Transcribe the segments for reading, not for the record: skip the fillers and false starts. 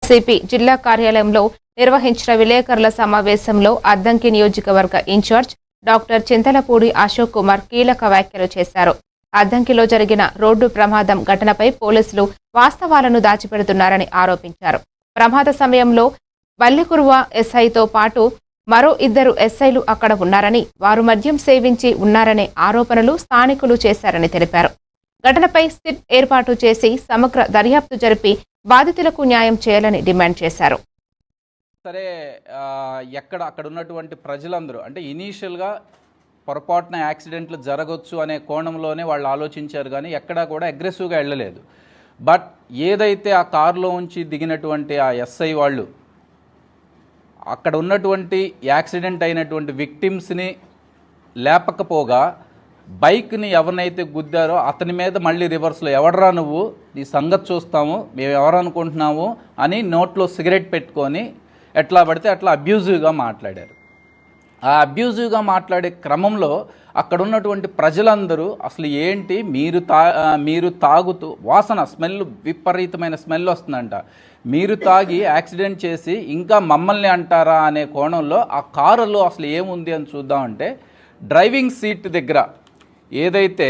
CP జిల్లా కార్యాలయంలో నిర్వహించిన విలేకరుల సమావేశంలో అద్దంకి నియోజకవర్గ ఇన్ఛార్జ్ డాక్టర్ చింతలపూడి అశోక్ కుమార్ కీలక వ్యాఖ్యలు చేశారు. అద్దంకిలో జరిగిన రోడ్డు ప్రమాదం ఘటనపై పోలీసులు వాస్తవాలను దాచిపెడుతున్నారని ఆరోపించారు. ప్రమాద సమయంలో బల్లెకురువ ఎస్ఐతో పాటు మరో 2 ఎస్ఐలు అక్కడ ఉన్నారని, వారు మద్యం సేవించి ఉన్నారనే ఆరోపణలు స్థానికులు చేశారని తెలిపారు. ఘటనపై సిట్ ఏర్పాటు చేసి సమగ్ర దర్యాప్తు జరిపి బాధితులకు న్యాయం చేయాలని డిమాండ్ చేశారు. సరే, అక్కడ ఉన్నటువంటి ప్రజలందరూ అంటే ఇనీషియల్గా పొరపాటున యాక్సిడెంట్లు జరగవచ్చు అనే కోణంలోనే వాళ్ళు ఆలోచించారు, కానీ ఎక్కడా కూడా అగ్రెసివ్గా వెళ్ళలేదు. బట్ ఏదైతే ఆ కారులో ఉంచి దిగినటువంటి ఆ ఎస్ఐ వాళ్ళు అక్కడ ఉన్నటువంటి యాక్సిడెంట్ అయినటువంటి విక్టిమ్స్ని లేపకపోగా బైక్ని ఎవరినైతే గుద్దారో అతని మీద మళ్ళీ రివర్స్లో ఎవడరా నువ్వు, నీ సంగతి చూస్తాము, మేము ఎవరు అనుకుంటున్నాము అని నోట్లో సిగరెట్ పెట్టుకొని ఎట్లా పడితే అట్లా అబ్యూజివ్గా మాట్లాడారు. ఆ అబ్యూజివ్గా మాట్లాడే క్రమంలో అక్కడ ఉన్నటువంటి ప్రజలందరూ అసలు ఏంటి మీరు తాగుతూ స్మెల్ విపరీతమైన స్మెల్ వస్తుందంట, మీరు తాగి యాక్సిడెంట్ చేసి ఇంకా మమ్మల్ని అంటారా అనే కోణంలో ఆ కారులో అసలు ఏముంది అని చూద్దామంటే డ్రైవింగ్ సీట్ దగ్గర ఏదైతే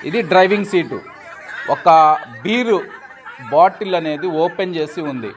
ఇది డ్రైవింగ్ సీటు, ఒక బీరు బాటిల్ అనేది ఓపెన్ చేసి ఉంది.